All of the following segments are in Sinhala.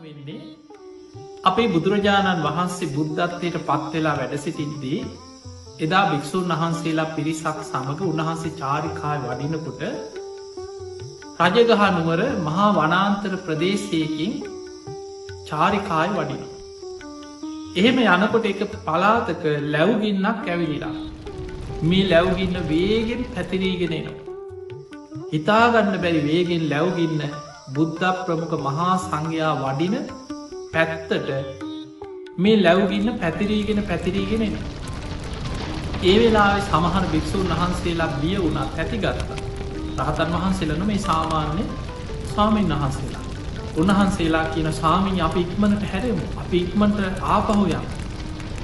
වෙන්නේ අපේ බුදුරජාණන් වහන්සේ බුද්ධත්වයට පත්වෙලා වැඩ සිටින්දී එදා භික්‍ෂූන් වහන්සේලා පිරිසක් සමඟ උන්වහන්සේ චාරිකාය වඩිනකොට රජගහ නුවර මහා වනාන්තර ප්‍රදේශයකින් චාරිකාය වඩින. එහෙම යනකොට එක පලාතක ලැව්ගින්නක් ඇවිලිලා මේ ලැව්ගින්න වේගෙන් පැතිරීගෙනෙනවා. හිතාගන්න බැරි වේගෙන් ලැව්ගින්න බුද්ධ ප්‍රමුඛ මහා සංඝයා වඩින පැත්තට මේ ලැව්ගින්න පැතිරීගෙන එන. ඒ වෙලාවේ සමහර භික්‍ෂූන් වහන්සේලා බිය වුණත් ඇතිගත්ත. රහතන් වහන්සේලන මේ සාමාන්‍ය ස්වාමීන් වහන්සේලා. උන්වහන්සේලා කියන ස්වාමීන් අපි ඉක්මනට හැරෙමු. අපි ඉක්මට ආපහුයම්.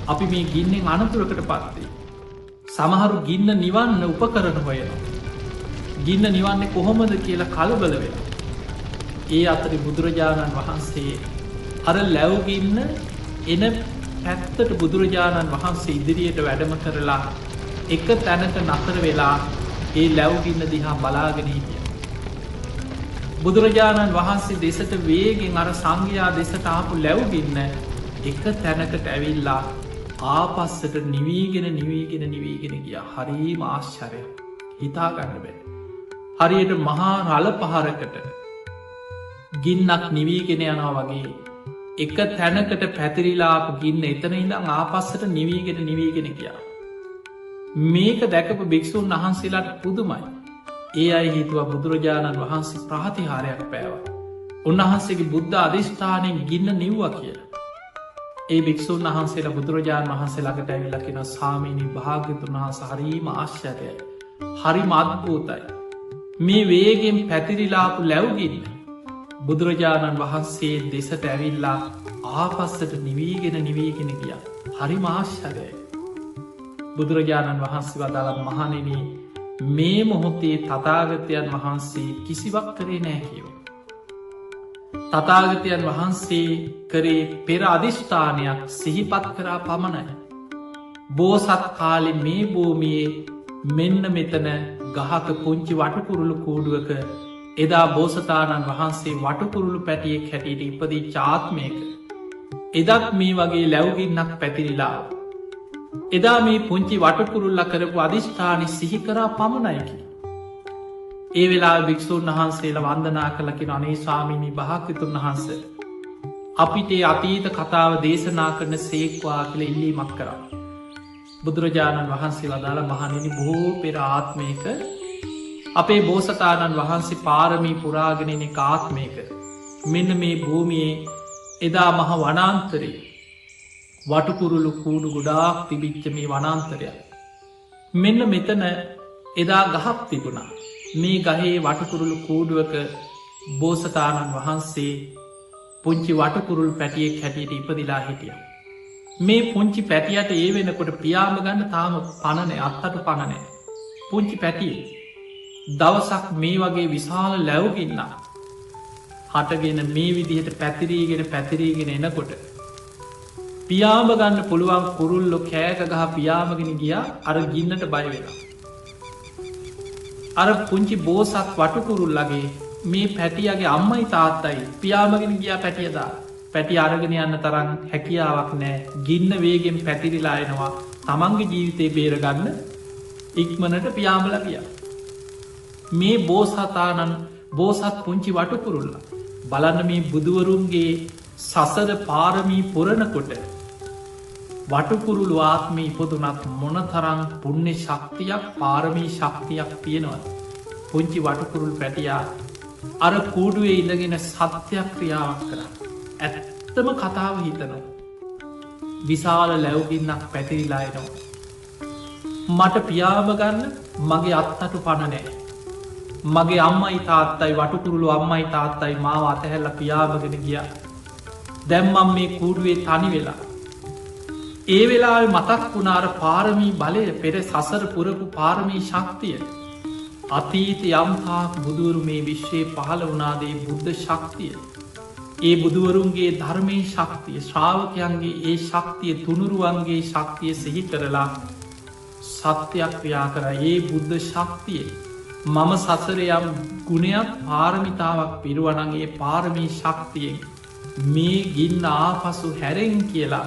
අපි මේ ගින්නෙන් අනතුරකට පත්වේ. සමහරු ගින්න නිවන්න උපකරන හොයනවා. ගින්න නිවන්නේ කොහොමද කියලා කලබල වෙන. ඒ අතරි බුදුරජාණන් වහන්සේ අර ලැව්ගින්න එන පැත්තට බුදුරජාණන් වහන්සේ ඉදිරියට වැඩම කරලා එක තැනක නතර වෙලා ඒ ලැව්ගින්න දිහා බලාගෙන හිටිය. බුදුරජාණන් වහන්සේ දෙසට වේගෙන් අර සංඝයා දෙසට ආපු ලැව්ගින්න එක තැනකට ඇවිල්ලා ආපස්සට නිවීගෙන ගිය හරිම ආශ්චරය හිතාගන්න බැ. හරියට මහා රල පහරකට ගින්නක් නිවීගෙන යනවා වගේ එක තැනකට පැතිරිලාපු ගින්න එතන ඉඳං ආපස්සට නිවීගෙන ගියා. මේක දැකපු භික්‍ෂූන් වහන්සේලාට පුදුමයි. ඒ අයි හිතුව බුදුරජාණන් වහන්සේ ප්‍රාතිහාරයක් පෑව. උන්වහන්සේගේ බුද්ධ අධිෂ්ඨානයෙන් ගින්න නිව්ව කියලා. ඒ භික්‍ෂූන් වහන්සේලා බුදුරජාණන් වහන්සේ ළඟට ඇවිල්ලකින සාමීනී භාග්‍යතුන් වහන්ස හරීම ආශ්චර්යයි. හරිම අද්භූතයි. මේ වේගෙන් පැතිරිලාපු ලැව්ගින්න බුදුරජාණන් වහන්සේ දෙසට ඇවිල්ලා ආපස්සට නිවීගෙන ගිය හරි ආශ්චර්යයි. බුදුරජාණන් වහන්සේ වදාළ මහණෙන මේ මොහොතේ තථාගතයන් වහන්සේ කිසිවක් කරේ නෑ කියව. තථාගතයන් වහන්සේ කරේ පෙර අධිෂ්ඨානයක් සිහිපත් කරා පමණයි. බෝසත් කාලෙ මේ භූමියේ මෙන්න මෙතන ගහක පුංචි වටකුරුළු කූඩුවක එදා බෝසතාණන් වහන්සේ වටකුරුළු පැටියෙක් හැටියට ඉපදී චාත්මයක එදත් මේ වගේ ලැව්ගින්නක් පැතිරිලා. එදා මේ පුංචි වටකුරුල්ල කරපු අධිෂ්ඨානි සිහිකරා පමණයකි. ඒ වෙලා භික්‍ෂූන් වහන්සේලා වන්දනා කළකින අනේ ස්වාමිනී භාග්‍යතුන් වහන්ස අපිට අතීත කතාව දේශනා කරන සේක්වා කියල ඉල්ලීමක් කරා. බුදුරජාණන් වහන්සේ වදාළ මහණෙනි බොහෝ පෙර ආත්මයක අපේ බෝසතාණන් වහන්සේ පාරමී පුරාගෙනන ආත්මයක මෙන්න මේ භූමියයේ එදා මහ වනාන්තරයේ වටකුරුළු කූඩු ගොඩාක් තිබිච්ච මේ වනාන්තරය. මෙන්න මෙතන එදා ගහක් තිබුණා. මේ ගහේ වටකුරුළු කූඩුවක බෝසතාණන් වහන්සේ පුංචි වටකුරුල් පැටියෙක් හැටියට ඉපදිලා හිටිය. මේ පුංචි පැටියට ඒ වෙනකොට පියාම ගන්න තාම පණනෑ අත්තට පණනෑ. පුංචි පැටිය දවසක් මේ වගේ විශාල ලැව්ගින්න හටගෙන මේ විදිහට පැතිරීගෙන එනකොට පියාම ගන්න පුළුවන් කුරුල්ලො කෑක ගහ පියාමගෙන ගියා අර ගින්නට බයවෙලා. අර පුංචි බෝසත් වටකුරුල්ලගේ මේ පැටියගේ අම්මයි තාත්තයි පියාමගෙන ගියා පැටියදා පැටි අරගෙන යන්න තරන් හැකියාවක් නෑ ගින්න වේගෙන් පැතිරිලා එනවා තමන්ගේ ජීවිතය බේරගන්න ඉක්මනට පියාමල ගියා. මේ බෝසත් පුංචි වටකුරුල්ල බලන්න මේ බුදුවරුන්ගේ සසර පාරමී පුරණකොට වටකුරුළු ආත්මී ඉපදුනත් මොනතරං පුුණ්‍ය ශක්තියක් පාරමී ශක්තියක් තියෙනවද. පුංචි වටකුරුල් පැටියා අර කූඩුවේ ඉඳගෙන සත්‍යයක් ක්‍රියාවක් කර ඇත්තම කතාව හිතනවා. විශාල ලැව්ගින්නක් පැතිරිලායනවා. මට පියාම ගන්න මගේ අත්තටු පණනෑ. මගේ අම්මයි තාත්තයි වටකුරුළු අම්මයි තාත්තයි මාව අතහැල්ල පියාමගෙන ගිය. දැම්මම් මේ කූඩුවේ තනි වෙලා. ඒ වෙලා මතක් වුණාර පාරමී බලය පෙර සසර පුරපු පාරමී ශක්තිය. අතීත යම්තාක් බුදුරු මේ විශ්වයේ පහළ වනාදේ බුද්ධ ශක්තිය. ඒ බුදුවරුන්ගේ ධර්මය ශක්තිය ශ්‍රාවකයන්ගේ ඒ ශක්තිය තුනුරුවන්ගේ ශක්තිය සිහි කරලා සත්‍යයක් ක්‍රියා කර ඒ බුද්ධ ශක්තිය මම සසරයම් ගුණයක් පාරමිතාවක් පිරුවනගේ පාරමී ශක්තියෙන් මේ ගින්න ආපසු හැරෙන් කියලා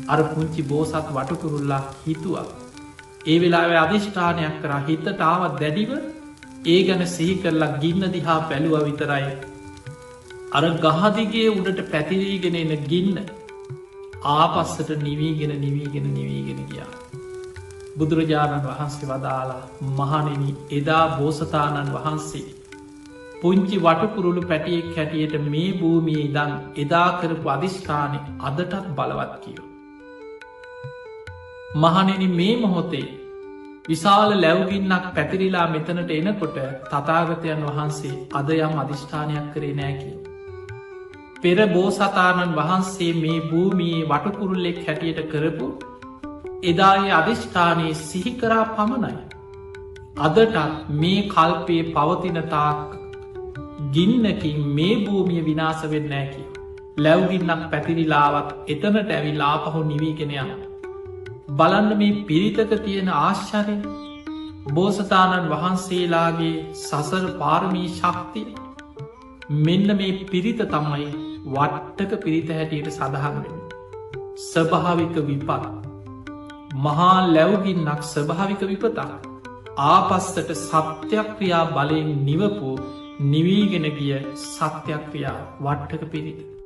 අර පුංචි බෝසත් වටකුරුල්ලා හිතුවා. ඒ වෙලාවේ අධිෂ්ඨානයක් කරා හිතටාවත් දැඩිව ඒ ගැන සිහි කරලා ගින්න දිහා බැලුව විතරයි. අර ගහදිගේ උඩට පැතිරීගෙන එන ගින්න ආපස්සට නිවීගෙන නිවීගෙන ගියා. බුදුරජාණන් වහන්සේ වදාලා මහනෙනි එදා බෝසතාණන් වහන්සේ පුංචි වටකුරුළු පැටියෙක් හැටියට මේ භූමිය ඉදන් එදා කරපු අධිෂ්ඨානය අදටත් බලවත් කියෝ. මහනෙනි මේ මොහොතේ විශාල ලැව්ගින්නක් පැතිරිලා මෙතනට එනකොට තථාගතයන් වහන්සේ අද යම් අධිෂ්ඨානයක් කරේ නෑ කියෝ. පෙර බෝසතාණන් වහන්සේ මේ භූමියේ වටකුරුල්ලෙක් හැටියට කරපු එදායේ අධිෂ්ඨානයේ සිහිකරා පමණයි. අදටත් මේ කල්පයේ පවතින තාක් ගින්නකින් මේ භූමිය විනාස වෙන්න ඇකි. ලැව්ගින්නක් පැතිරිලාවත් එතනට ඇවිල් ආපහු නිවීගෙනයන. බලන්න මේ පිරිතක තියෙන ආශ්චරය බෝසතාණන් වහන්සේලාගේ සසර පාරමී ශක්තිය මෙන්න මේ පිරිත තමයි වට්ටක පිරිත හැටියට සඳහන්වෙන. ස්වභාවික විපත් මහා ලැව්ගින්නක් ස්වභාවික විපතක් ආපස්සට සත්‍යක්‍රියා බලයෙන් නිවපු නිවීගෙන ගිය සත්‍යක්‍රියා වට්ටක පිරිත.